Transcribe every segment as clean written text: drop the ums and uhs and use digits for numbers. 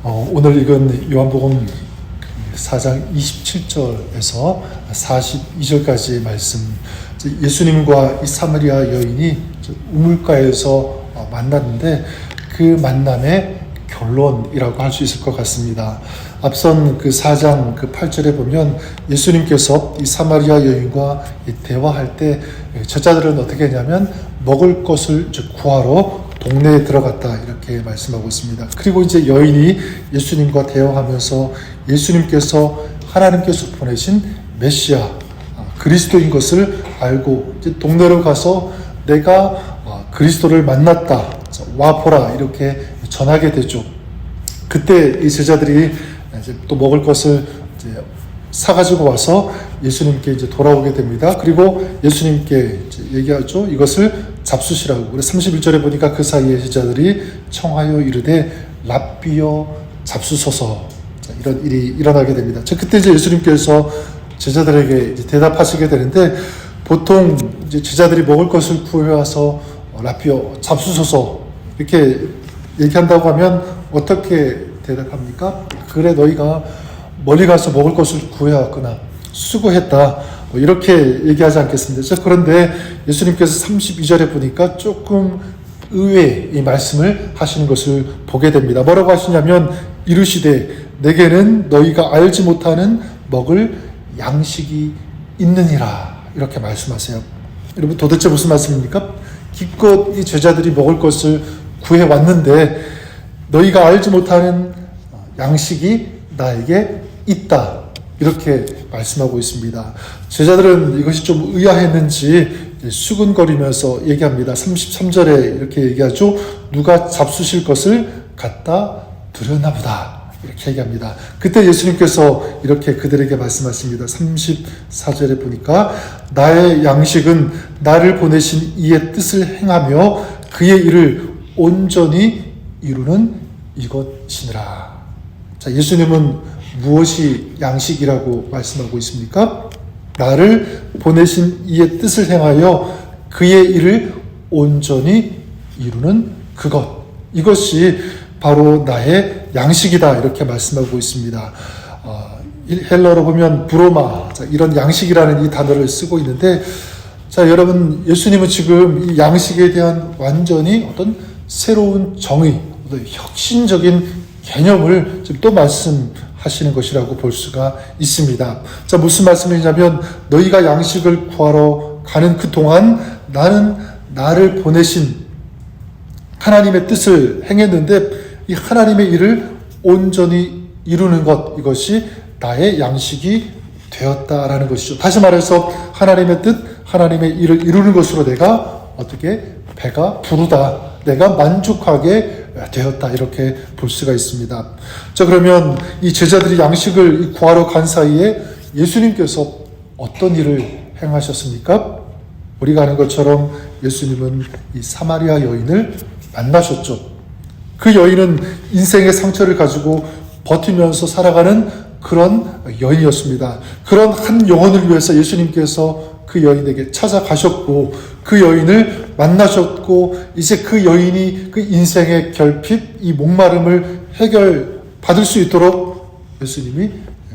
오늘 읽은 요한복음 4장 27절에서 42절까지의 말씀, 예수님과 이 사마리아 여인이 우물가에서 만났는데 그 만남의 결론이라고 할 수 있을 것 같습니다. 앞선 그 4장 그 8절에 보면 예수님께서 이 사마리아 여인과 대화할 때 저자들은 어떻게 했냐면 먹을 것을 구하러 동네에 들어갔다 이렇게 말씀하고 있습니다. 그리고 이제 여인이 예수님과 대화하면서 예수님께서 하나님께서 보내신 메시아 그리스도인 것을 알고 이제 동네로 가서 내가 그리스도를 만났다 와 보라 이렇게 전하게 되죠. 그때 이 제자들이 이제 또 먹을 것을 이제 사가지고 와서 예수님께 이제 돌아오게 됩니다. 그리고 예수님께 이제 얘기하죠. 이것을 잡수시라고. 그래서 31절에 보니까 그 사이에 제자들이 청하여 이르되 랍비여 잡수소서. 이런 일이 일어나게 됩니다. 그때 이제 예수님께서 제자들에게 이제 대답하시게 되는데 보통 이제 제자들이 먹을 것을 구해와서 랍비여 잡수소서 이렇게 얘기한다고 하면 어떻게 대답합니까? 그래 너희가 멀리 가서 먹을 것을 구해왔구나. 수고했다. 이렇게 얘기하지 않겠습니다. 그런데 예수님께서 32절에 보니까 조금 의외의 이 말씀을 하시는 것을 보게 됩니다. 뭐라고 하시냐면 이르시되 내게는 너희가 알지 못하는 먹을 양식이 있느니라. 이렇게 말씀하세요. 여러분 도대체 무슨 말씀입니까? 기껏 이 제자들이 먹을 것을 구해왔는데 너희가 알지 못하는 양식이 나에게 있다. 이렇게 말씀하고 있습니다. 제자들은 이것이 좀 의아했는지 수근거리면서 얘기합니다. 33절에 이렇게 얘기하죠. 누가 잡수실 것을 갖다 드렸나 보다. 이렇게 얘기합니다. 그때 예수님께서 이렇게 그들에게 말씀하십니다. 34절에 보니까 나의 양식은 나를 보내신 이의 뜻을 행하며 그의 일을 온전히 이루는 이것이니라. 자, 예수님은 무엇이 양식이라고 말씀하고 있습니까? 나를 보내신 이의 뜻을 행하여 그의 일을 온전히 이루는 그것. 이것이 바로 나의 양식이다. 이렇게 말씀하고 있습니다. 헬러로 보면 브로마. 자, 이런 양식이라는 이 단어를 쓰고 있는데, 자, 여러분, 예수님은 지금 이 양식에 대한 완전히 어떤 새로운 정의, 어떤 혁신적인 개념을 지금 또 말씀하시는 것이라고 볼 수가 있습니다. 자, 무슨 말씀이냐면 너희가 양식을 구하러 가는 그 동안 나는 나를 보내신 하나님의 뜻을 행했는데 이 하나님의 일을 온전히 이루는 것, 이것이 나의 양식이 되었다라는 것이죠. 다시 말해서 하나님의 뜻, 하나님의 일을 이루는 것으로 내가 어떻게 배가 부르다, 내가 만족하게 되었다 이렇게 볼 수가 있습니다. 자, 그러면 이 제자들이 양식을 구하러 간 사이에 예수님께서 어떤 일을 행하셨습니까? 우리가 아는 것처럼 예수님은 이 사마리아 여인을 만나셨죠. 그 여인은 인생의 상처를 가지고 버티면서 살아가는 그런 여인이었습니다. 그런 한 영혼을 위해서 예수님께서 그 여인에게 찾아가셨고 그 여인을 만나셨고 이제 그 여인이 그 인생의 결핍, 이 목마름을 해결받을 수 있도록 예수님이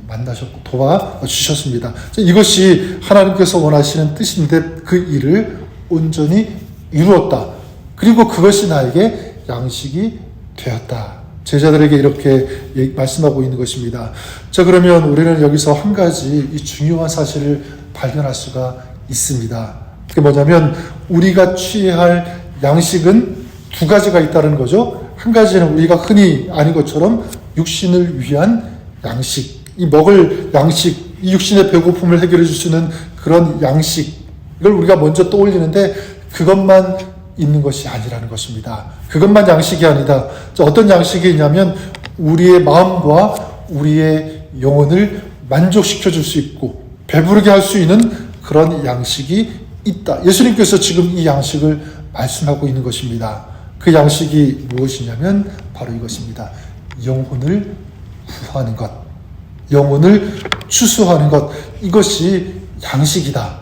만나셨고 도와주셨습니다. 이것이 하나님께서 원하시는 뜻인데 그 일을 온전히 이루었다. 그리고 그것이 나에게 양식이 되었다. 제자들에게 이렇게 말씀하고 있는 것입니다. 자, 그러면 우리는 여기서 한 가지 이 중요한 사실을 발견할 수가 있습니다. 그게 뭐냐면 우리가 취해야 할 양식은 두 가지가 있다는 거죠. 한 가지는 우리가 흔히 아는 것처럼 육신을 위한 양식, 이 먹을 양식, 이 육신의 배고픔을 해결해 줄 수 있는 그런 양식, 이걸 우리가 먼저 떠올리는데 그것만 있는 것이 아니라는 것입니다. 그것만 양식이 아니다. 어떤 양식이 있냐면 우리의 마음과 우리의 영혼을 만족시켜 줄 수 있고 배부르게 할 수 있는 그런 양식이 있다. 예수님께서 지금 이 양식을 말씀하고 있는 것입니다. 그 양식이 무엇이냐면 바로 이것입니다. 영혼을 구하는 것, 영혼을 추수하는 것, 이것이 양식이다.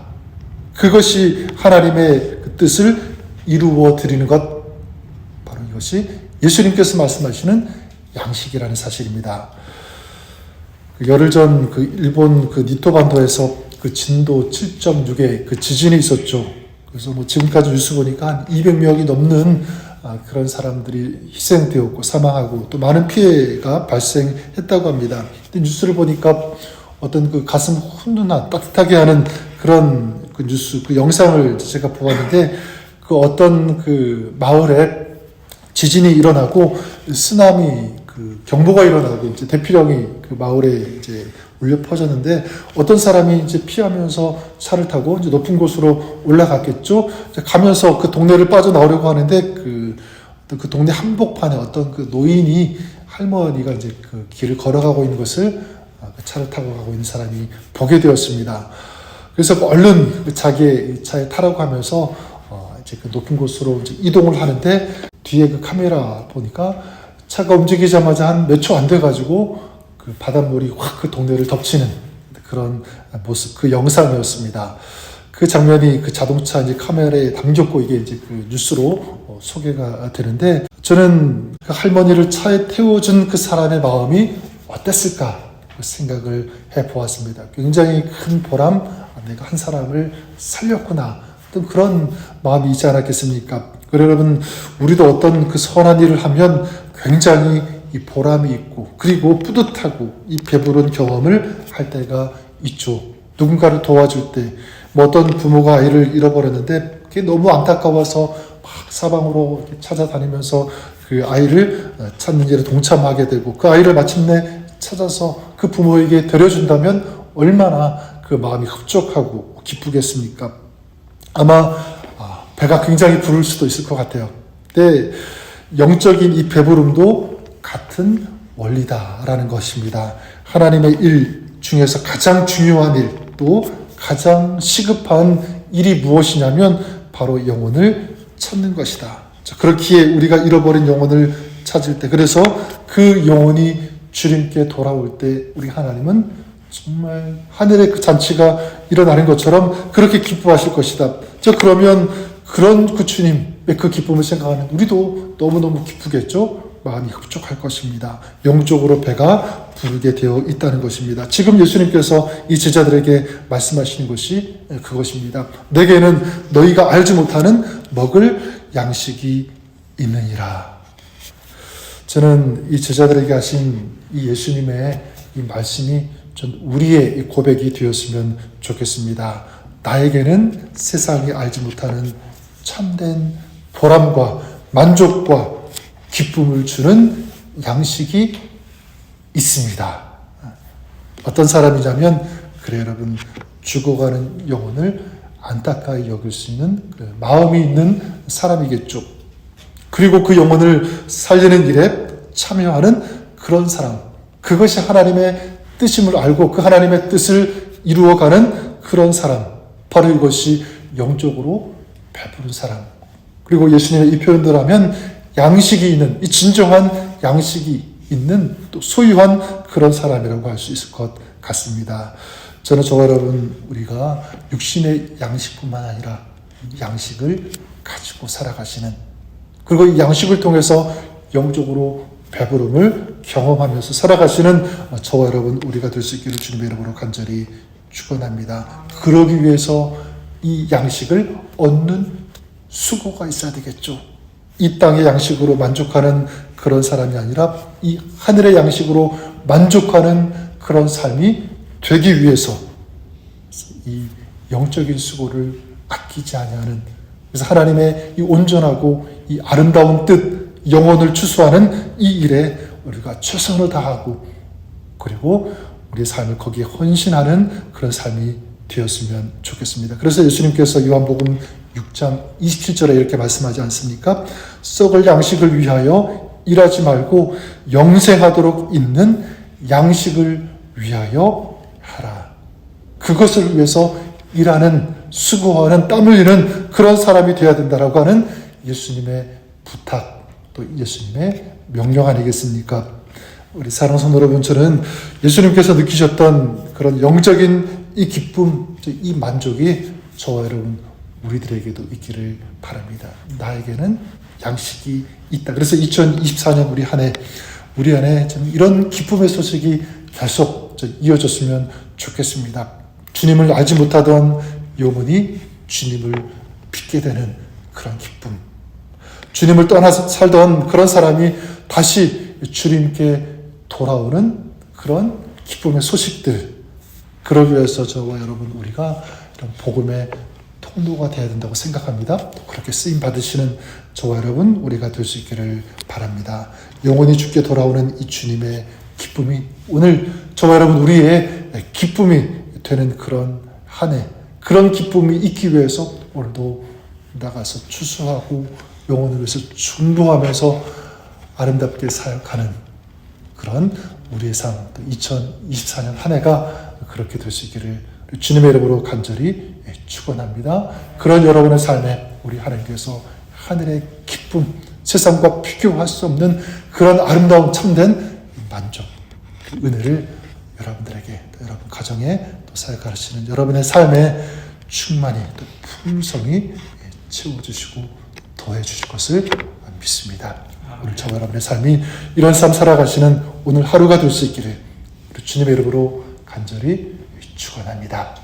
그것이 하나님의 그 뜻을 이루어 드리는 것, 바로 이것이 예수님께서 말씀하시는 양식이라는 사실입니다. 열흘 전 일본 니토 반도에서 진도 7.6의 지진이 있었죠. 그래서 지금까지 뉴스 보니까 한 200명이 넘는 그런 사람들이 희생되었고 사망하고 또 많은 피해가 발생했다고 합니다. 근데 뉴스를 보니까 어떤 가슴 훈훈한 따뜻하게 하는 그런 뉴스, 영상을 제가 보았는데 어떤 마을에 지진이 일어나고 쓰나미 경보가 일어나고 이제 대피령이 마을에 이제 울려 퍼졌는데 어떤 사람이 이제 피하면서 차를 타고 이제 높은 곳으로 올라갔겠죠. 이제 가면서 동네를 빠져나오려고 하는데 그 동네 한복판에 어떤 노인이 할머니가 이제 길을 걸어가고 있는 것을 차를 타고 가고 있는 사람이 보게 되었습니다. 그래서 얼른 자기의 차에 타라고 하면서 이제 높은 곳으로 이제 이동을 하는데 뒤에 카메라 보니까 차가 움직이자마자 한 몇 초 안 돼가지고 바닷물이 확 동네를 덮치는 그런 모습, 영상이었습니다. 그 장면이 자동차 이제 카메라에 담겼고 이게 이제 뉴스로 소개가 되는데 저는 할머니를 차에 태워준 사람의 마음이 어땠을까 생각을 해보았습니다. 굉장히 큰 보람, 내가 한 사람을 살렸구나. 어떤 그런 마음이 있지 않았겠습니까? 여러분, 우리도 어떤 선한 일을 하면 굉장히 이 보람이 있고 그리고 뿌듯하고 이 배부른 경험을 할 때가 있죠. 누군가를 도와줄 때 어떤 부모가 아이를 잃어버렸는데 그게 너무 안타까워서 막 사방으로 찾아다니면서 아이를 찾는 일에 동참하게 되고 그 아이를 마침내 찾아서 그 부모에게 데려준다면 얼마나 마음이 흡족하고 기쁘겠습니까? 아마 배가 굉장히 부를 수도 있을 것 같아요. 근데 영적인 이 배부름도 같은 원리다라는 것입니다. 하나님의 일 중에서 가장 중요한 일, 또 가장 시급한 일이 무엇이냐면 바로 영혼을 찾는 것이다. 그렇기에 우리가 잃어버린 영혼을 찾을 때, 그래서 그 영혼이 주님께 돌아올 때 우리 하나님은 정말 하늘의 잔치가 일어나는 것처럼 그렇게 기뻐하실 것이다. 그러면 그런 주님의 기쁨을 생각하는 우리도 너무너무 기쁘겠죠? 마음이 흡족할 것입니다. 영적으로 배가 부르게 되어 있다는 것입니다. 지금 예수님께서 이 제자들에게 말씀하시는 것이 그것입니다. 내게는 너희가 알지 못하는 먹을 양식이 있느니라. 저는 이 제자들에게 하신 이 예수님의 이 말씀이 전 우리의 이 고백이 되었으면 좋겠습니다. 나에게는 세상이 알지 못하는 참된 보람과 만족과 기쁨을 주는 양식이 있습니다. 어떤 사람이냐면 여러분 죽어가는 영혼을 안타까이 여길 수 있는 마음이 있는 사람이겠죠. 그리고 그 영혼을 살리는 일에 참여하는 그런 사람, 그것이 하나님의 뜻임을 알고 그 하나님의 뜻을 이루어가는 그런 사람, 바로 이것이 영적으로 배부른 사람. 그리고 예수님의 이 표현대로 하면 양식이 있는, 이 진정한 양식이 있는 또 소유한 그런 사람이라고 할 수 있을 것 같습니다. 저는 저와 여러분, 우리가 육신의 양식뿐만 아니라 양식을 가지고 살아가시는, 그리고 이 양식을 통해서 영적으로 배부름을 경험하면서 살아가시는 저와 여러분 우리가 될 수 있기를 주님의 이름으로 간절히 축원합니다. 그러기 위해서 이 양식을 얻는 수고가 있어야 되겠죠. 이 땅의 양식으로 만족하는 그런 사람이 아니라 이 하늘의 양식으로 만족하는 그런 삶이 되기 위해서 이 영적인 수고를 아끼지 아니하는, 그래서 하나님의 이 온전하고 이 아름다운 뜻, 영혼을 추수하는 이 일에 우리가 최선을 다하고 그리고 우리의 삶을 거기에 헌신하는 그런 삶이 되었으면 좋겠습니다. 그래서 예수님께서 요한복음 6장 27절에 이렇게 말씀하지 않습니까? 썩을 양식을 위하여 일하지 말고 영생하도록 있는 양식을 위하여 하라. 그것을 위해서 일하는, 수고하는, 땀 흘리는 그런 사람이 되어야 된다라고 하는 예수님의 부탁, 또 예수님의 명령 아니겠습니까? 우리 사랑하는 성도 여러분, 저는 예수님께서 느끼셨던 그런 영적인 이 기쁨, 이 만족이 저와 여러분 우리들에게도 있기를 바랍니다. 나에게는 양식이 있다. 그래서 2024년 우리 한 해 우리 안에 좀 이런 기쁨의 소식이 계속 이어졌으면 좋겠습니다. 주님을 알지 못하던 영혼이 주님을 믿게 되는 그런 기쁨. 주님을 떠나서 살던 그런 사람이 다시 주님께 돌아오는 그런 기쁨의 소식들. 그러기 위해서 저와 여러분 우리가 이런 복음의 통로가 되어야 된다고 생각합니다. 그렇게 쓰임 받으시는 저와 여러분 우리가 될 수 있기를 바랍니다. 영원히 주께 돌아오는 이 주님의 기쁨이 오늘 저와 여러분 우리의 기쁨이 되는 그런 한 해, 그런 기쁨이 있기 위해서 오늘도 나가서 추수하고 영혼을 위해서 중보하면서 아름답게 사역하는 그런 우리의 삶, 2024년 한 해가 그렇게 될 수 있기를 주님의 이름으로 간절히 축원합니다. 그런 여러분의 삶에 우리 하나님께서 하늘의 기쁨, 세상과 비교할 수 없는 그런 아름다운 참된 만족, 그 은혜를 여러분들에게, 또 여러분 가정에 또 사역하시는 여러분의 삶에 충만히 또 풍성히 채워주시고 더해주실 것을 믿습니다. 오늘 저와 여러분의 삶이 이런 삶 살아가시는 오늘 하루가 될 수 있기를 주님의 이름으로 간절히 축원합니다.